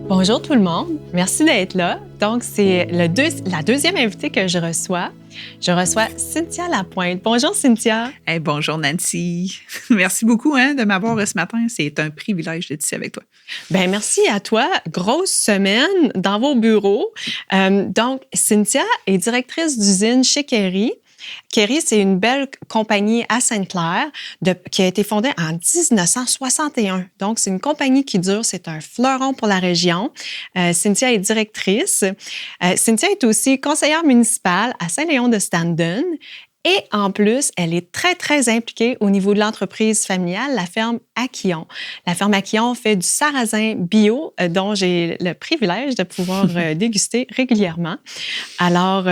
Bonjour tout le monde, merci d'être là. Donc, c'est la deuxième invitée que je reçois. Je reçois Cynthia Lapointe. Bonjour Cynthia. Hey, bonjour Nancy. Merci beaucoup de m'avoir ce matin. C'est un privilège d'être ici avec toi. Bien, merci à toi. Grosse semaine dans vos bureaux. Donc, Cynthia est directrice d'usine chez Kerry. Kerry, c'est une belle compagnie à Sainte-Claire qui a été fondée en 1961. Donc, c'est une compagnie qui dure, c'est un fleuron pour la région. Cynthia est directrice. Cynthia est aussi conseillère municipale à Saint-Léon-de-Standen. Et en plus, elle est très, très impliquée au niveau de l'entreprise familiale, la ferme Aquillon. La ferme Aquillon fait du sarrasin bio dont j'ai le privilège de pouvoir déguster régulièrement. Alors,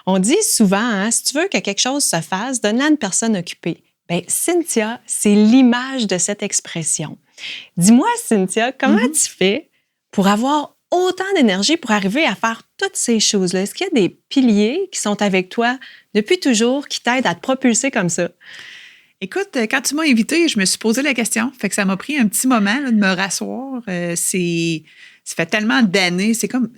on dit souvent, si tu veux que quelque chose se fasse, donne-la à une personne occupée. Bien, Cynthia, c'est l'image de cette expression. Dis-moi, Cynthia, comment tu fais pour avoir autant d'énergie pour arriver à faire toutes ces choses-là? Est-ce qu'il y a des piliers qui sont avec toi depuis toujours, qui t'aident à te propulser comme ça? Écoute, quand tu m'as invitée, je me suis posé la question. Fait que ça m'a pris un petit moment de me rasseoir. Ça fait tellement d'années. C'est comme,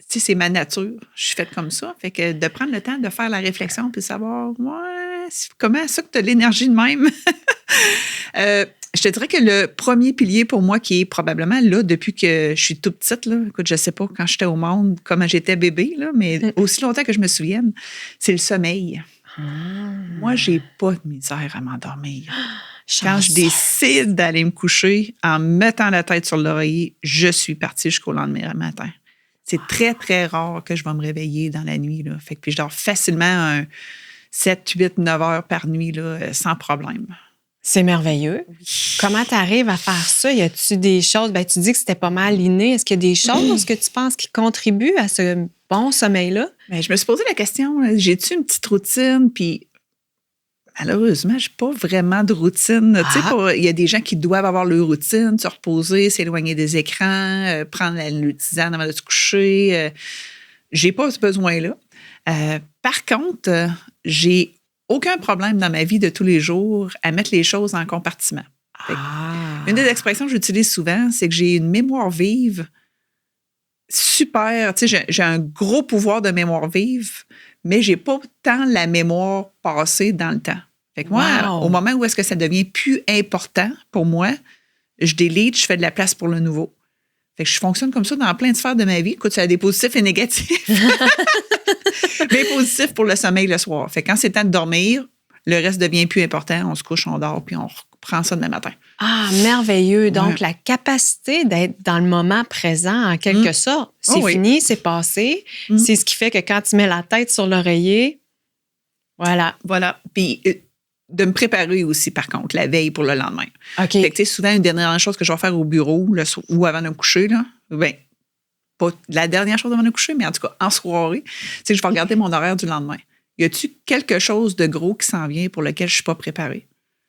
c'est ma nature. Je suis faite comme ça. Fait que de prendre le temps de faire la réflexion puis de savoir, comment ça que tu as l'énergie de même? Je te dirais que le premier pilier pour moi, qui est probablement là depuis que je suis toute petite, là, écoute, je ne sais pas quand j'étais au monde, comment j'étais bébé, là, mais aussi longtemps que je me souvienne, c'est le sommeil. Moi, j'ai pas de misère à m'endormir. Quand je décide d'aller me coucher en mettant la tête sur l'oreiller, je suis partie jusqu'au lendemain matin. C'est très, très rare que je vais me réveiller dans la nuit. Là. Fait que, puis je dors facilement 7, 8, 9 heures par nuit là, sans problème. C'est merveilleux. Oui. Comment tu arrives à faire ça? Y a-tu des choses? Ben, tu dis que c'était pas mal inné. Est-ce qu'il y a des choses que tu penses qui contribuent à ce bon sommeil-là? Bien, je me suis posé la question, j'ai-tu une petite routine? Puis malheureusement, je n'ai pas vraiment de routine. Il y a des gens qui doivent avoir leur routine, se reposer, s'éloigner des écrans, prendre le tisane avant de se coucher. J'ai pas ce besoin-là. Par contre, j'ai aucun problème dans ma vie de tous les jours à mettre les choses en compartiment. Une des expressions que j'utilise souvent, c'est que j'ai une mémoire vive super. J'ai un gros pouvoir de mémoire vive, mais j'ai pas tant la mémoire passée dans le temps. Fait que moi, au moment où est-ce que ça devient plus important pour moi, je délite, je fais de la place pour le nouveau. Fait que je fonctionne comme ça dans plein de sphères de ma vie. Écoute, ça a des positifs et négatifs. Mais positifs pour le sommeil le soir. Fait que quand c'est temps de dormir, le reste devient plus important. On se couche, on dort, puis on reprend ça demain matin. Ah, merveilleux. Donc, la capacité d'être dans le moment présent, en quelque sorte, c'est fini, c'est passé. C'est ce qui fait que quand tu mets la tête sur l'oreiller, voilà. Voilà. Puis de me préparer aussi, par contre, la veille pour le lendemain. OK. Fait que, souvent, une dernière chose que je vais faire au bureau ou avant de me coucher, là, pas la dernière chose avant de me coucher, mais en tout cas, en soirée, c'est que je vais regarder mon horaire du lendemain. Y a-tu quelque chose de gros qui s'en vient pour lequel je suis pas préparée?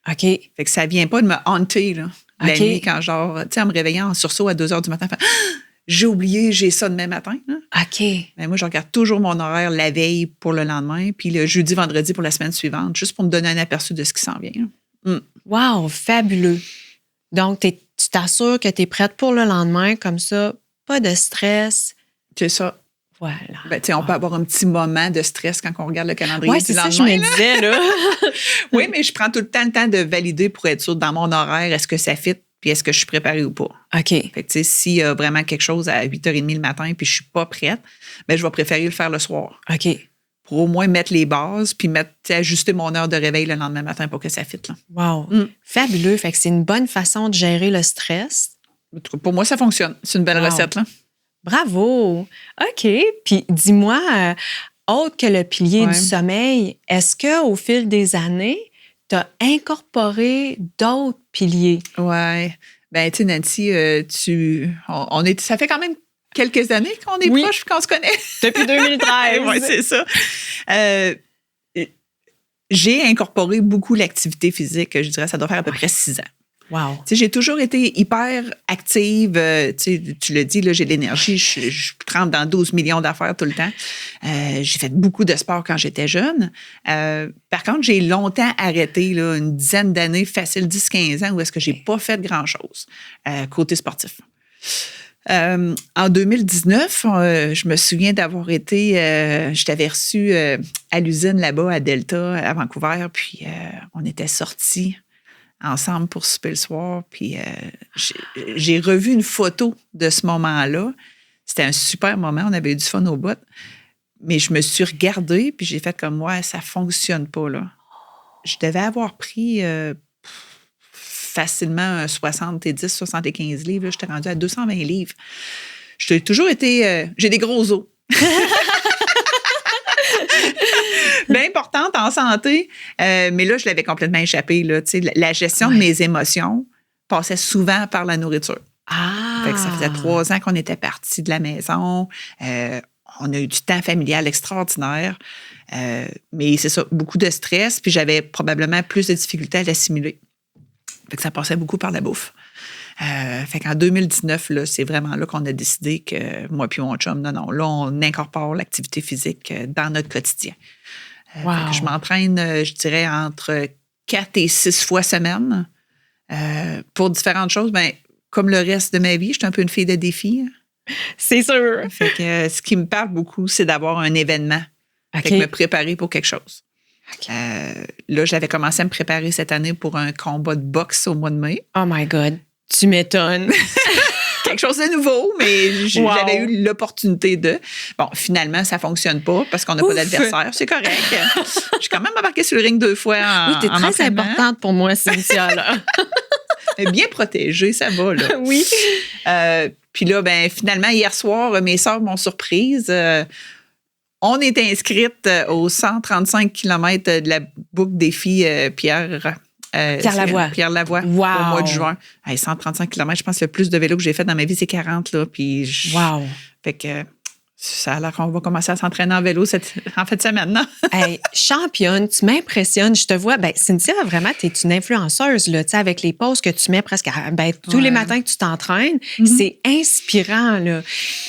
OK. Fait que ça vient pas de me hanter, là, la nuit, quand en me réveillant en sursaut à 2 heures du matin, j'ai oublié, j'ai ça demain matin. Là. OK. Mais moi, je regarde toujours mon horaire la veille pour le lendemain, puis le jeudi, vendredi pour la semaine suivante, juste pour me donner un aperçu de ce qui s'en vient. Wow, fabuleux. Donc, tu t'assures que tu es prête pour le lendemain, comme ça, pas de stress. C'est ça. Voilà. On peut avoir un petit moment de stress quand on regarde le calendrier du lendemain. Oui, c'est ça que je me disais, là. Oui, mais je prends tout le temps de valider pour être sûre dans mon horaire, est-ce que ça fit, puis est-ce que je suis préparée ou pas. OK. Fait que, s'il y a vraiment quelque chose à 8h30 le matin puis je suis pas prête, bien, je vais préférer le faire le soir. OK. Pour au moins mettre les bases puis ajuster mon heure de réveil le lendemain matin pour que ça fitte. Wow. Fabuleux. Fait que c'est une bonne façon de gérer le stress. Pour moi, ça fonctionne. C'est une belle recette, là. Bravo! OK. Puis dis-moi, autre que le pilier du sommeil, est-ce qu'au fil des années, tu as incorporé d'autres piliers? Oui. Bien, tu sais, Nancy, ça fait quand même quelques années qu'on est proches et qu'on se connaît. Depuis 2013. Oui, c'est ça. J'ai incorporé beaucoup l'activité physique, je dirais, ça doit faire à peu près 6 ans. Wow. Tu sais, j'ai toujours été hyper active. Tu le dis, là, j'ai de l'énergie. Je trempe dans 12 millions d'affaires tout le temps. J'ai fait beaucoup de sport quand j'étais jeune. Par contre, j'ai longtemps arrêté, là, une dizaine d'années, facile 10-15 ans, où est-ce que j'ai pas fait grand-chose côté sportif. En 2019, je me souviens d'avoir été, je t'avais reçu à l'usine là-bas à Delta, à Vancouver, puis on était sortis ensemble pour souper le soir, puis j'ai revu une photo de ce moment-là. C'était un super moment, on avait eu du fun au bout, mais je me suis regardée, puis j'ai fait comme moi, ça fonctionne pas, là. Je devais avoir pris facilement 70-75 livres. Là, j'étais rendue à 220 livres. J'ai toujours été... j'ai des gros os. Bien importante en santé, mais là, je l'avais complètement échappé. Là, la gestion de mes émotions passait souvent par la nourriture. Fait que ça faisait 3 ans qu'on était partis de la maison. On a eu du temps familial extraordinaire. Mais c'est ça, beaucoup de stress. Puis j'avais probablement plus de difficultés à l'assimiler. Fait que ça passait beaucoup par la bouffe. Fait qu'en 2019, là, c'est vraiment là qu'on a décidé que moi puis mon chum, non, là, on incorpore l'activité physique dans notre quotidien. Fait que je m'entraîne, je dirais, entre 4 et 6 fois semaine pour différentes choses. Ben, comme le reste de ma vie, je suis un peu une fille de défi. C'est sûr. Fait que ce qui me parle beaucoup, c'est d'avoir un événement. Fait que me préparer pour quelque chose. Là, j'avais commencé à me préparer cette année pour un combat de boxe au mois de mai. Oh my God, tu m'étonnes. Quelque chose de nouveau, mais j'avais eu l'opportunité de... Bon, finalement, ça ne fonctionne pas parce qu'on n'a pas d'adversaire. C'est correct. J'ai quand même embarqué sur le ring 2 fois en Oui, t'es très importante pour moi, Cynthia, là. Bien protégée, ça va, là. Oui. Puis là, ben finalement, hier soir, mes sœurs m'ont surprise. On est inscrite aux 135 km de la boucle défi Pierre Lavoie. Pierre Lavoie, au mois de juin. 135 km, je pense que le plus de vélo que j'ai fait dans ma vie, c'est 40. Là, puis fait que ça a l'air qu'on va commencer à s'entraîner en vélo en fin de semaine. Non? Hey, championne, tu m'impressionnes. Je te vois, Cynthia, vraiment, tu es une influenceuse là, avec les posts que tu mets presque tous les matins que tu t'entraînes. Mm-hmm. C'est inspirant. Là.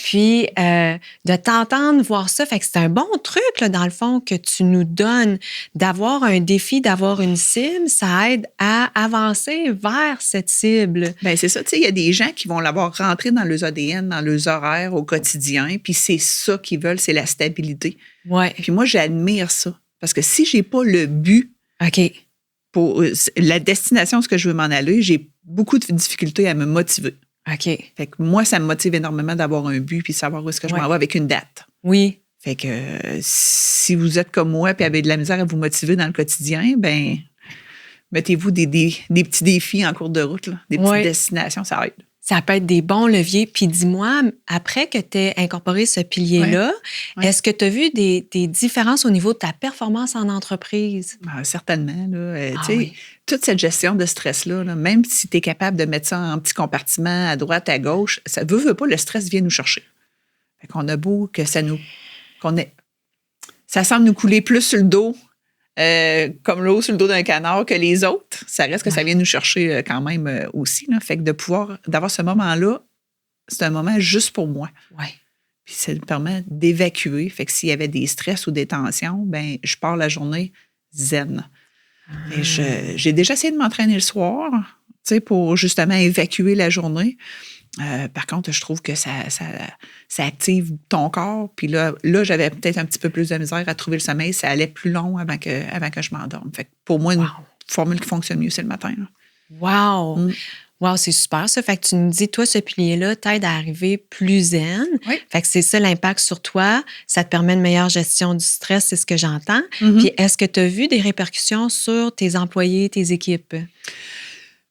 Puis, de t'entendre voir ça, fait que c'est un bon truc, là, dans le fond, que tu nous donnes. D'avoir un défi, d'avoir une cible, ça aide à avancer vers cette cible. Bien, c'est ça. Tu sais, il y a des gens qui vont l'avoir rentré dans leurs ADN, dans leurs horaires au quotidien, puis c'est ça qu'ils veulent, c'est la stabilité. Ouais. Puis moi, j'admire ça. Parce que si j'ai pas le but pour la destination, ce que je veux m'en aller, j'ai beaucoup de difficultés à me motiver. OK. Fait que moi, ça me motive énormément d'avoir un but puis savoir où est-ce que je m'en vais avec une date. Oui. Fait que si vous êtes comme moi puis avez de la misère à vous motiver dans le quotidien, ben mettez-vous des petits défis en cours de route, là, des petites destinations, ça aide. Ça peut être des bons leviers. Puis dis-moi, après que tu aies incorporé ce pilier-là, est-ce que tu as vu des différences au niveau de ta performance en entreprise? Certainement. Là, toute cette gestion de stress-là, là, même si tu es capable de mettre ça en petits compartiments à droite, à gauche, ça veut pas, le stress vient nous chercher. Fait qu'on a beau que ça semble nous couler plus sur le dos, comme l'eau sur le dos d'un canard que les autres, ça reste que ça vient nous chercher quand même aussi. Là. Fait que d'avoir ce moment-là, c'est un moment juste pour moi. Ouais. Puis ça me permet d'évacuer. Fait que s'il y avait des stress ou des tensions, ben je pars la journée zen. Et j'ai déjà essayé de m'entraîner le soir, pour justement évacuer la journée. Par contre, je trouve que ça active ton corps. Puis là, j'avais peut-être un petit peu plus de misère à trouver le sommeil. Ça allait plus long avant que je m'endorme. Fait que pour moi, une formule qui fonctionne mieux, c'est le matin. Là. Wow! Wow, c'est super ça. Fait que tu nous dis, toi, ce pilier-là t'aide à arriver plus zen. Oui. Fait que c'est ça l'impact sur toi. Ça te permet une meilleure gestion du stress, c'est ce que j'entends. Mm-hmm. Puis est-ce que tu as vu des répercussions sur tes employés, tes équipes?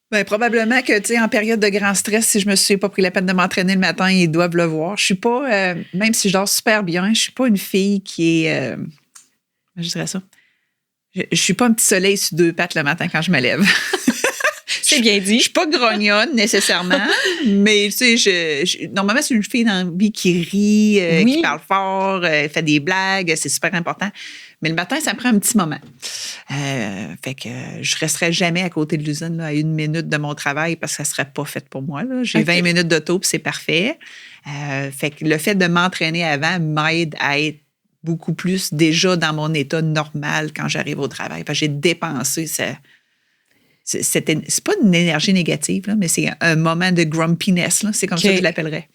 Bien, probablement que, en période de grand stress, si je me suis pas pris la peine de m'entraîner le matin, ils doivent le voir. Je suis pas, même si je dors super bien, je suis pas une fille qui est, je dirais ça, je suis pas un petit soleil sur 2 pattes le matin quand je me lève. C'est bien dit. Je suis pas grognonne nécessairement, mais normalement, c'est une fille dans la vie qui rit, qui parle fort, fait des blagues, c'est super important. Mais le matin, ça prend un petit moment. Fait que je resterai jamais à côté de l'usine là, à 1 minute de mon travail parce que ça serait pas fait pour moi. Là. J'ai 20 minutes d'auto puis c'est parfait. Fait que le fait de m'entraîner avant m'aide à être beaucoup plus déjà dans mon état normal quand j'arrive au travail. Parce que j'ai dépensé c'est pas une énergie négative, là, mais c'est un moment de grumpiness. Là. C'est comme ça que je l'appellerais.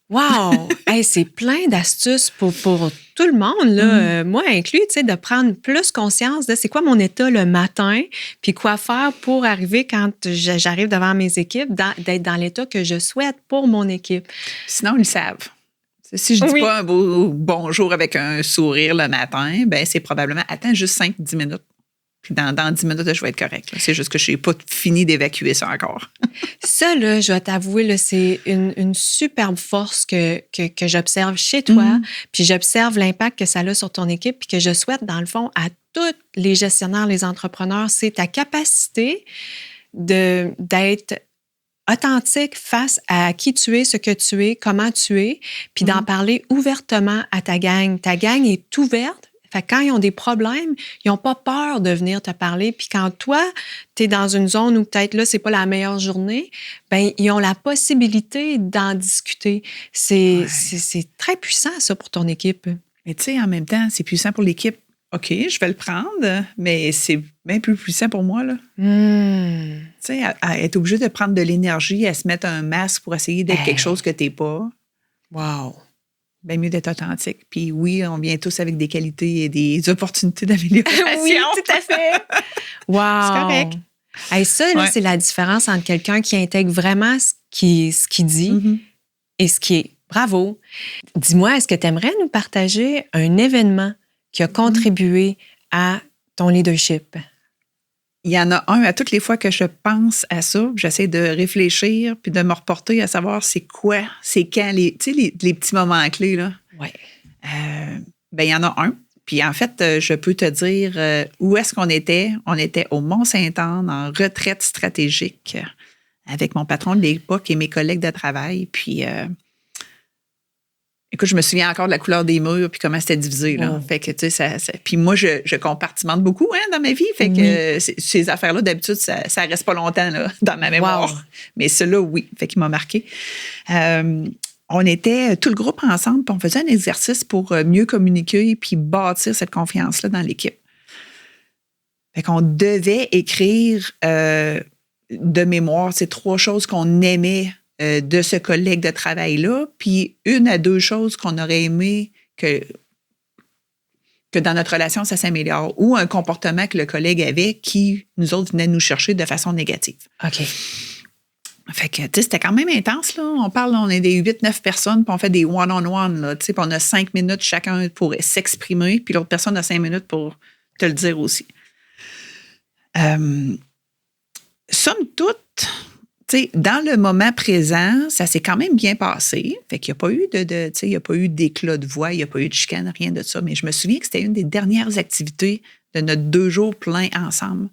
Wow! Hey, c'est plein d'astuces pour tout le monde, là, moi inclus, tu sais, de prendre plus conscience de c'est quoi mon état le matin, puis quoi faire pour arriver quand j'arrive devant mes équipes, d'être dans l'état que je souhaite pour mon équipe. Sinon, ils le savent. Si je dis Oui. pas un beau bonjour avec un sourire le matin, ben c'est probablement attends juste 5-10 minutes. Puis dans 10 minutes, je vais être correct. Là. C'est juste que je n'ai pas fini d'évacuer ça encore. Ça, là, je vais t'avouer, là, c'est une superbe force que j'observe chez toi, puis j'observe l'impact que ça a sur ton équipe, puis que je souhaite, dans le fond, à tous les gestionnaires, les entrepreneurs, c'est ta capacité d'être authentique face à qui tu es, ce que tu es, comment tu es, puis d'en parler ouvertement à ta gang. Ta gang est ouverte. Fait que quand ils ont des problèmes, ils n'ont pas peur de venir te parler. Puis quand toi, tu es dans une zone où peut-être là, c'est pas la meilleure journée, ben ils ont la possibilité d'en discuter. C'est très puissant, ça, pour ton équipe. Mais tu sais, en même temps, c'est puissant pour l'équipe. OK, je vais le prendre, mais c'est bien plus puissant pour moi, là. Tu sais, à être obligé de prendre de l'énergie, à se mettre un masque pour essayer d'être quelque chose que tu n'es pas. Wow! Bien mieux d'être authentique. Puis oui, on vient tous avec des qualités et des opportunités d'amélioration. Oui, tout à fait. Wow! C'est correct. Hey, ça, là, c'est la différence entre quelqu'un qui intègre vraiment ce qu'il dit et ce qui est. Bravo! Dis-moi, est-ce que tu aimerais nous partager un événement qui a contribué à ton leadership? Il y en a un, à toutes les fois que je pense à ça, j'essaie de réfléchir puis de me reporter à savoir c'est quoi, c'est quand, les petits moments clés, là. Oui. Ben, il y en a un. Puis en fait, je peux te dire où est-ce qu'on était. On était au Mont-Saint-Anne en retraite stratégique avec mon patron de l'époque et mes collègues de travail. Puis écoute, je me souviens encore de la couleur des murs puis comment c'était divisé. Là. Fait que, tu sais, puis moi, je compartimente beaucoup dans ma vie. Fait que ces affaires-là, d'habitude, ça reste pas longtemps là, dans ma mémoire. Wow. Mais ceux-là, oui. Fait qu'il m'a marqué. On était tout le groupe ensemble puis on faisait un exercice pour mieux communiquer puis bâtir cette confiance-là dans l'équipe. Fait qu'on devait écrire de mémoire ces 3 choses qu'on aimait de ce collègue de travail-là, puis 1 à 2 choses qu'on aurait aimé que dans notre relation, ça s'améliore, ou un comportement que le collègue avait qui, nous autres, venait nous chercher de façon négative. OK. Fait que, tu sais, c'était quand même intense, là. On est des 8-9 personnes, puis on fait des one-on-one, là, tu sais, puis on a 5 minutes chacun pour s'exprimer, puis l'autre personne a 5 minutes pour te le dire aussi. Somme toute, tu sais, dans le moment présent, ça s'est quand même bien passé. Fait qu'il n'y a pas eu tu sais, il n'y a pas eu d'éclat de voix, il n'y a pas eu de chicane, rien de ça. Mais je me souviens que c'était une des dernières activités de notre 2 jours pleins ensemble.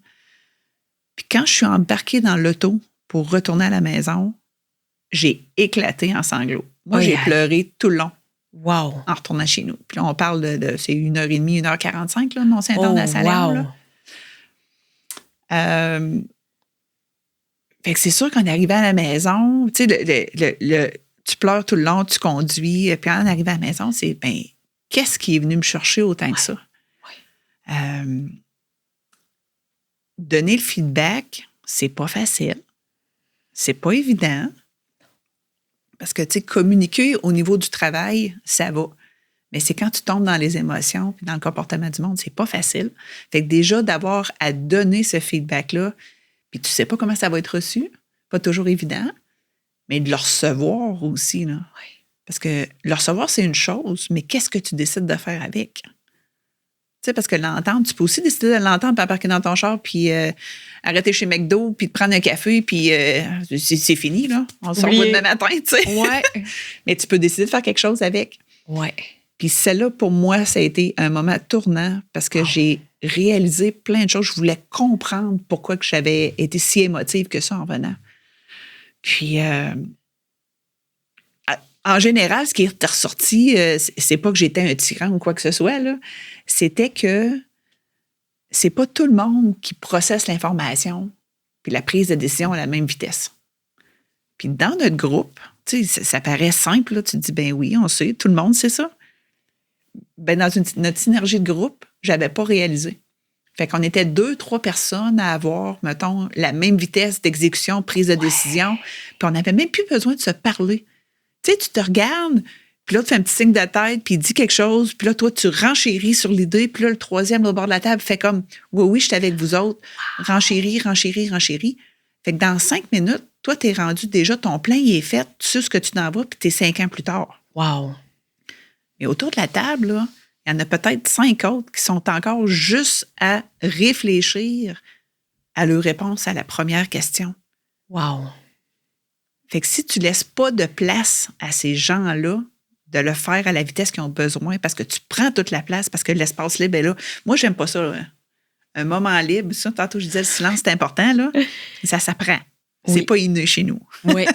Puis quand je suis embarquée dans l'auto pour retourner à la maison, j'ai éclaté en sanglots. Moi, j'ai pleuré tout le long. Wow! En retournant chez nous. Puis là, on parle de c'est 1h30, 1h45, là, Mont-Saint-Anne à Salem. Wow. Fait que c'est sûr qu'en arrivant à la maison, tu sais, tu pleures tout le long, tu conduis, puis en arrivant à la maison, c'est, ben, qu'est-ce qui est venu me chercher autant que ça? Donner le feedback, c'est pas facile. C'est pas évident. Parce que, tu sais, communiquer au niveau du travail, ça va. Mais c'est quand tu tombes dans les émotions puis dans le comportement du monde, c'est pas facile. Fait que déjà, d'avoir à donner ce feedback-là, puis tu sais pas comment ça va être reçu, pas toujours évident, mais de le recevoir aussi, là. Oui. Parce que le recevoir, c'est une chose, mais qu'est-ce que tu décides de faire avec? Tu sais, parce que l'entendre, tu peux aussi décider de l'entendre, puis embarquer dans ton char, puis arrêter chez McDo, puis de prendre un café, puis c'est fini, là. On sort pas demain matin, tu sais. Ouais. Mais tu peux décider de faire quelque chose avec. Ouais. Puis celle-là, pour moi, ça a été un moment tournant parce que j'ai réalisé plein de choses. Je voulais comprendre pourquoi que j'avais été si émotive que ça en venant. Puis, en général, ce qui est ressorti, c'est pas que j'étais un tyran ou quoi que ce soit, là. C'était que c'est pas tout le monde qui processe l'information puis la prise de décision à la même vitesse. Puis dans notre groupe, tu sais, ça paraît simple, là. Tu te dis, ben oui, on sait, tout le monde sait ça. Ben dans notre synergie de groupe, j'avais pas réalisé. Fait qu'on était 2-3 personnes à avoir, mettons, la même vitesse d'exécution, prise de décision, puis on n'avait même plus besoin de se parler. Tu sais, tu te regardes, puis là, tu fais un petit signe de tête, puis il dit quelque chose, puis là, toi, tu renchéris sur l'idée, puis là, le troisième, au bord de la table, fait comme, oui, je suis avec vous autres. Renchéris. Fait que dans 5 minutes, toi, t'es rendu déjà, ton plan, il est fait, tu sais ce que tu t'en vas, puis t'es 5 ans plus tard. Wow! Mais autour de la table, là, il y en a peut-être 5 autres qui sont encore juste à réfléchir à leur réponse à la première question. Wow! Fait que si tu laisses pas de place à ces gens-là de le faire à la vitesse qu'ils ont besoin, parce que tu prends toute la place, parce que l'espace libre est là. Moi, j'aime pas ça. Là. Un moment libre, ça, tantôt, je disais, le silence, c'est important, là. Ça s'apprend. Oui. C'est pas inné chez nous. Oui.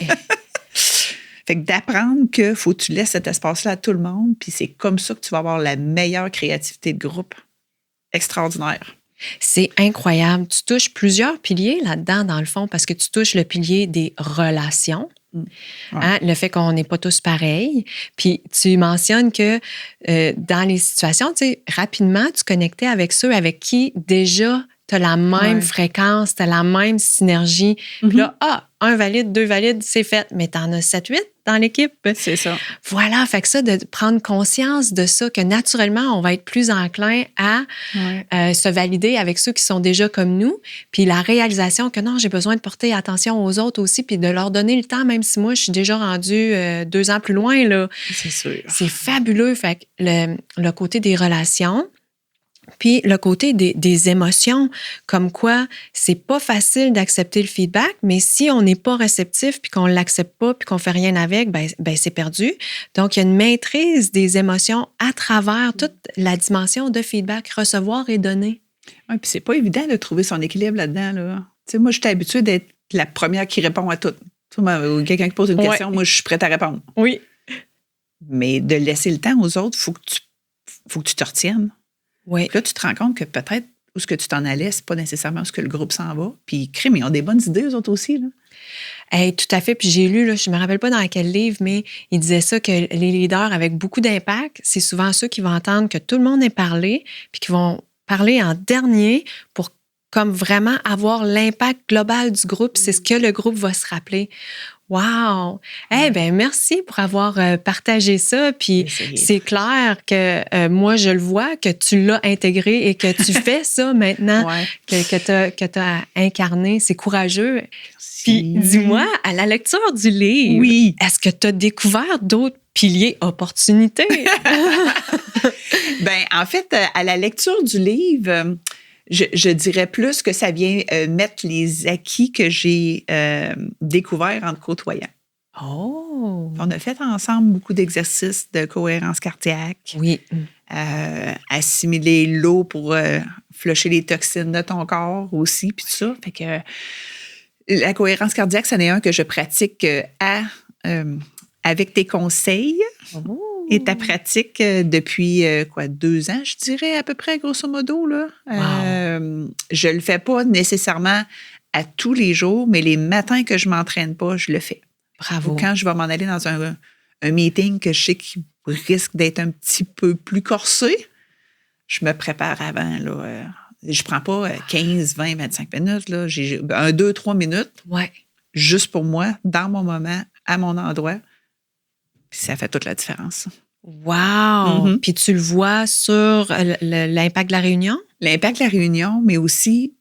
Fait que d'apprendre qu'il faut que tu laisses cet espace-là à tout le monde, puis c'est comme ça que tu vas avoir la meilleure créativité de groupe. Extraordinaire. C'est incroyable. Tu touches plusieurs piliers là-dedans, dans le fond, parce que tu touches le pilier des relations. Ouais. Hein, le fait qu'on n'est pas tous pareils. Puis tu mentionnes que dans les situations, tu sais, rapidement, tu connectais avec ceux avec qui déjà tu as la même fréquence, tu as la même synergie. Puis là, 1 valide, 2 valides, c'est fait. Mais tu en as 7, 8 dans l'équipe. C'est ça. Voilà, fait que ça, de prendre conscience de ça, que naturellement, on va être plus enclin à se valider avec ceux qui sont déjà comme nous. Puis la réalisation que non, j'ai besoin de porter attention aux autres aussi, puis de leur donner le temps, même si moi, je suis déjà rendue 2 ans plus loin. Là. C'est sûr. C'est fabuleux. Fait que le côté des relations, puis le côté des émotions, comme quoi c'est pas facile d'accepter le feedback, mais si on n'est pas réceptif, puis qu'on l'accepte pas, puis qu'on fait rien avec, ben c'est perdu. Donc, il y a une maîtrise des émotions à travers toute la dimension de feedback, recevoir et donner. Oui, puis c'est pas évident de trouver son équilibre là-dedans. Là. Tu sais, moi, je suis habituée d'être la première qui répond à tout. Tu sais, quelqu'un qui pose une question, moi, je suis prête à répondre. Oui. Mais de laisser le temps aux autres, faut que tu te retiennes. Oui. Puis là, tu te rends compte que peut-être où ce que tu t'en allais, c'est pas nécessairement où ce que le groupe s'en va. Puis, crime, ils ont des bonnes idées, eux autres aussi. Là. Hey, tout à fait. Puis j'ai lu, là, je me rappelle pas dans quel livre, mais il disait ça, que les leaders avec beaucoup d'impact, c'est souvent ceux qui vont entendre que tout le monde ait parlé, puis qui vont parler en dernier pour comme vraiment avoir l'impact global du groupe. C'est ce que le groupe va se rappeler. Wow! Eh bien, merci pour avoir partagé ça. Puis c'est clair que moi, je le vois, que tu l'as intégré et que tu fais ça maintenant, que tu as incarné. C'est courageux. Merci. Puis dis-moi, à la lecture du livre, est-ce que tu as découvert d'autres piliers opportunités? Bien, en fait, à la lecture du livre, je dirais plus que ça vient mettre les acquis que j'ai découverts en te côtoyant. Oh! On a fait ensemble beaucoup d'exercices de cohérence cardiaque. Oui. Assimiler l'eau pour flusher les toxines de ton corps aussi, puis tout ça. Fait que la cohérence cardiaque, c'en est un que je pratique avec tes conseils. Oh. Et ta pratique depuis 2 ans, je dirais à peu près, grosso modo. Là. Wow. Je le fais pas nécessairement à tous les jours, mais les matins que je m'entraîne pas, je le fais. Bravo. Ou quand je vais m'en aller dans un meeting que je sais qu'il risque d'être un petit peu plus corsé, je me prépare avant. Là, je prends pas 15, 20, 25 minutes. Là. J'ai 2, 3 minutes juste pour moi, dans mon moment, à mon endroit. Puis ça fait toute la différence. Wow! Mm-hmm. Puis tu le vois sur l'impact de la réunion? L'impact de la réunion, mais aussi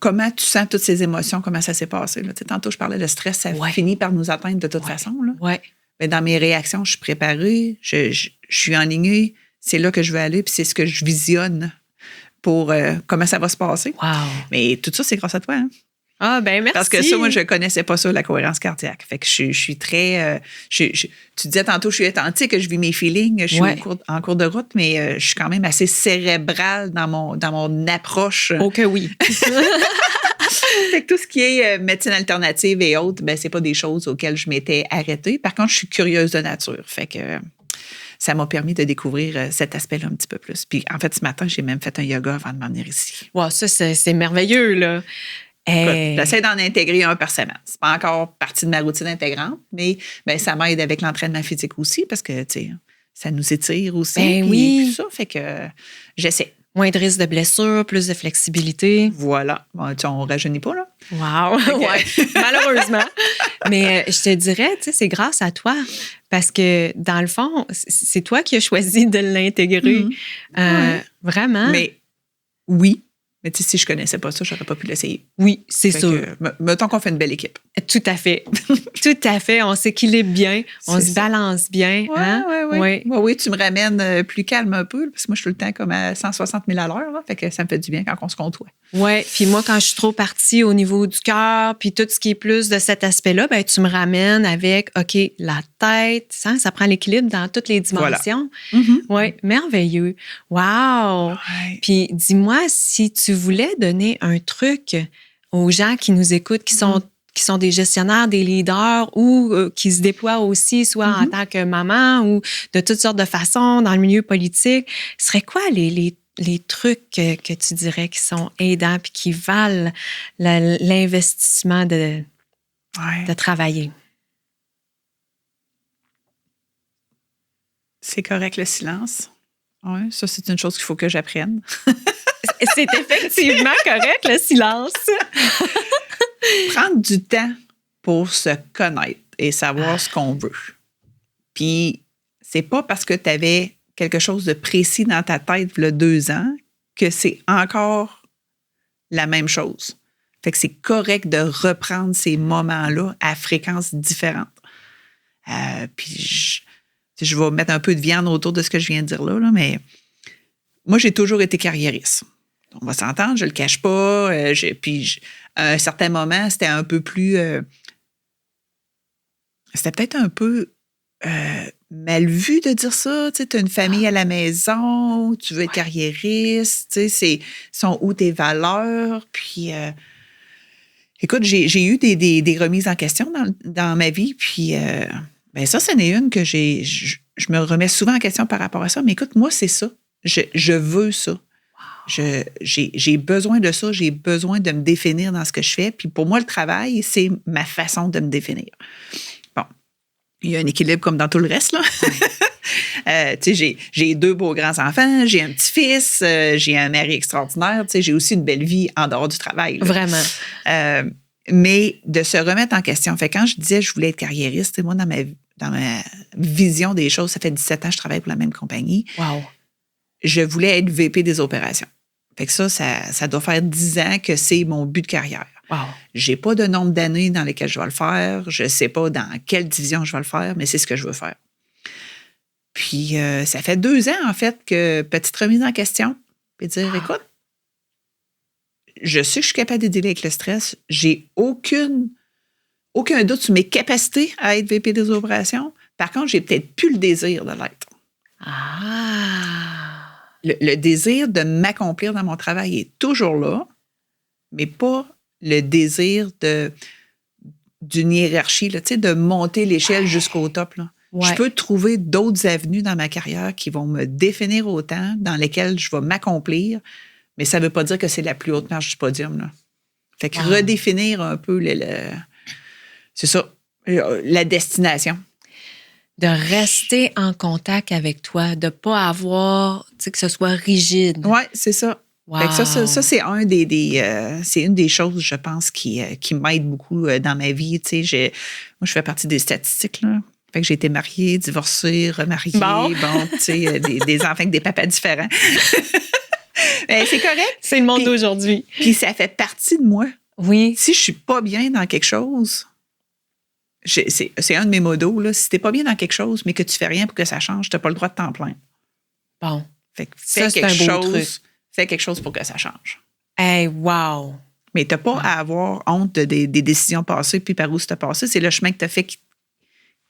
comment tu sens toutes ces émotions, comment ça s'est passé. Là. Tu sais, tantôt, je parlais de stress, ça finit par nous atteindre de toute façon. Là. Mais dans mes réactions, je suis préparée, je suis enlignée, c'est là que je veux aller, puis c'est ce que je visionne pour comment ça va se passer. Wow! Mais tout ça, c'est grâce à toi. Hein? Ah, ben merci. Parce que ça, moi, je ne connaissais pas ça, la cohérence cardiaque. Fait que je suis très... tu disais tantôt, je suis authentique, je vis mes feelings, je suis en cours de route, mais je suis quand même assez cérébrale dans mon approche. Oh que oui. Fait que tout ce qui est médecine alternative et autres, ben c'est pas des choses auxquelles je m'étais arrêtée. Par contre, je suis curieuse de nature. Fait que ça m'a permis de découvrir cet aspect-là un petit peu plus. Puis en fait, ce matin, j'ai même fait un yoga avant de m'en venir ici. Wow, ça, c'est merveilleux, là. J'essaie d'en intégrer un par semaine. C'est pas encore partie de ma routine intégrante, mais ça m'aide avec l'entraînement physique aussi parce que, tu sais, ça nous étire aussi. Oui. Tout ça, fait que j'essaie. Moins de risque de blessure, plus de flexibilité. Voilà. Bon, on ne rajeunit pas, là. Wow! Ouais, malheureusement. Mais je te dirais, tu sais, c'est grâce à toi. Parce que, dans le fond, c'est toi qui as choisi de l'intégrer. Ouais. Vraiment. Mais oui. Mais tu sais, si je connaissais pas ça, j'aurais pas pu l'essayer. Oui, c'est sûr. Mettons qu'on fait une belle équipe. Tout à fait. Tout à fait. On s'équilibre bien. On se balance bien. Oui, hein? oui. Oui, tu me ramènes plus calme un peu, parce que moi, je suis tout le temps comme à 160 000 à l'heure. Là, fait que ça me fait du bien quand on se côtoie. Oui, puis moi, quand je suis trop partie au niveau du cœur, puis tout ce qui est plus de cet aspect-là, ben tu me ramènes avec, OK, la tête, ça prend l'équilibre dans toutes les dimensions. Voilà. Oui, merveilleux. Wow! Ouais. Puis dis-moi, si tu voulais donner un truc aux gens qui nous écoutent, qui sont des gestionnaires, des leaders ou qui se déploient aussi, soit en tant que maman ou de toutes sortes de façons dans le milieu politique, ce serait quoi les trucs que tu dirais qui sont aidants puis qui valent l'investissement de travailler? C'est correct le silence. Oui, ça, c'est une chose qu'il faut que j'apprenne. C'est effectivement correct le silence. Prendre du temps pour se connaître et savoir ce qu'on veut. Puis, c'est pas parce que tu avais quelque chose de précis dans ta tête il y a 2 ans que c'est encore la même chose. Fait que c'est correct de reprendre ces moments-là à fréquences différentes. Puis, je vais mettre un peu de viande autour de ce que je viens de dire là, mais moi, j'ai toujours été carriériste. On va s'entendre, je le cache pas. Puis, à un certain moment, c'était un peu plus... c'était peut-être un peu mal vu de dire ça. Tu sais, as une famille à la maison, tu veux être carriériste, tu sais, sont où tes valeurs? Puis, écoute, j'ai eu des remises en question dans ma vie, puis ben ça, c'en est une que je me remets souvent en question par rapport à ça. Mais écoute, moi, c'est ça. Je veux ça. J'ai besoin de ça, j'ai besoin de me définir dans ce que je fais. Puis pour moi, le travail, c'est ma façon de me définir. Bon, il y a un équilibre comme dans tout le reste, là. Tu sais, j'ai 2 beaux grands-enfants, j'ai un petit-fils, j'ai un mari extraordinaire. Tu sais, j'ai aussi une belle vie en dehors du travail. Là. Vraiment. Mais de se remettre en question. Fait quand je disais je voulais être carriériste, moi, dans ma vision des choses, ça fait 17 ans que je travaille pour la même compagnie. Wow. Je voulais être VP des opérations. Fait que ça doit faire 10 ans que c'est mon but de carrière. Wow. J'ai pas de nombre d'années dans lesquelles je vais le faire. Je sais pas dans quelle division je vais le faire, mais c'est ce que je veux faire. Puis, ça fait 2 ans, en fait, que petite remise en question. Puis dire, écoute, je sais que je suis capable de dealer avec le stress. J'ai aucun doute sur mes capacités à être VP des opérations. Par contre, j'ai peut-être plus le désir de l'être. Le désir de m'accomplir dans mon travail est toujours là, mais pas le désir d'une hiérarchie, là, de monter l'échelle jusqu'au top. Là. Ouais. Je peux trouver d'autres avenues dans ma carrière qui vont me définir autant, dans lesquelles je vais m'accomplir, mais ça ne veut pas dire que c'est la plus haute marche du podium. Là. Fait que redéfinir un peu c'est ça, la destination. De rester en contact avec toi, de ne pas avoir, tu sais, que ce soit rigide. Oui, c'est ça. Wow. Fait que ça c'est c'est une des choses, je pense, qui m'aide beaucoup dans ma vie. Tu sais, moi, je fais partie des statistiques, là. Fait que j'ai été mariée, divorcée, remariée. Bon tu sais, des enfants avec des papas différents. Ben, c'est correct. C'est le monde d'aujourd'hui. Puis ça fait partie de moi. Oui. Si je suis pas bien dans quelque chose... C'est un de mes modos, là. Si t'es pas bien dans quelque chose, mais que tu fais rien pour que ça change, t'as pas le droit de t'en plaindre. Bon. Fait que fais quelque chose pour que ça change. Hey, wow! Mais t'as pas à avoir honte des décisions passées puis par où c'est passé. C'est le chemin que t'as fait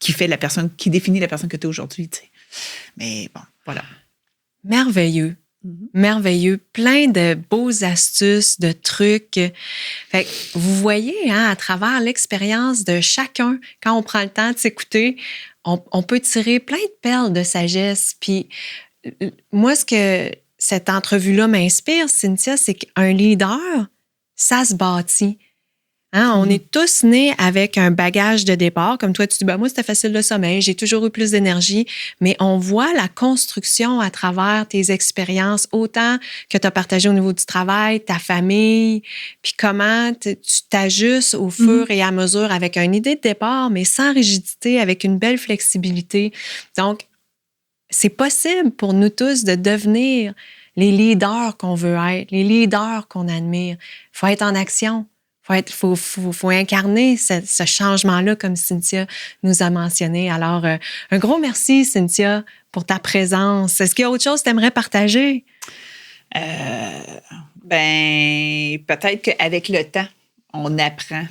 qui fait la personne, qui définit la personne que t'es aujourd'hui, tu sais. Mais bon, voilà. Merveilleux. Merveilleux. Plein de beaux astuces, de trucs. Fait que vous voyez, à travers l'expérience de chacun, quand on prend le temps de s'écouter, on peut tirer plein de perles de sagesse. Puis moi, ce que cette entrevue-là m'inspire, Cynthia, c'est qu'un leader, ça se bâtit. Hein, on est tous nés avec un bagage de départ. Comme toi, tu dis, moi, c'était facile le sommeil, j'ai toujours eu plus d'énergie. Mais on voit la construction à travers tes expériences, autant que tu as partagé au niveau du travail, ta famille, puis comment tu t'ajustes au fur et à mesure avec une idée de départ, mais sans rigidité, avec une belle flexibilité. Donc, c'est possible pour nous tous de devenir les leaders qu'on veut être, les leaders qu'on admire. Il faut être en action. Faut incarner ce changement-là, comme Cynthia nous a mentionné. Alors, un gros merci, Cynthia, pour ta présence. Est-ce qu'il y a autre chose que tu aimerais partager? Peut-être qu'avec le temps, on apprend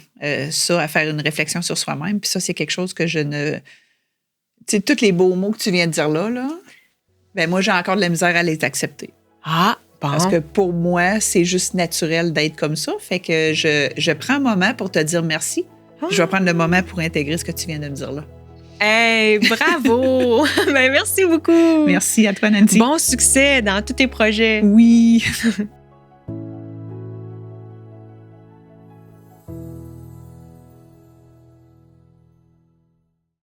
ça, à faire une réflexion sur soi-même. Puis ça, c'est quelque chose que je ne... Tu sais, tous les beaux mots que tu viens de dire là, moi, j'ai encore de la misère à les accepter. Ah, bon. Parce que pour moi, c'est juste naturel d'être comme ça. Fait que je prends un moment pour te dire merci. Je vais prendre le moment pour intégrer ce que tu viens de me dire là. Hey, bravo! Merci beaucoup! Merci à toi, Nancy. Bon succès dans tous tes projets. Oui.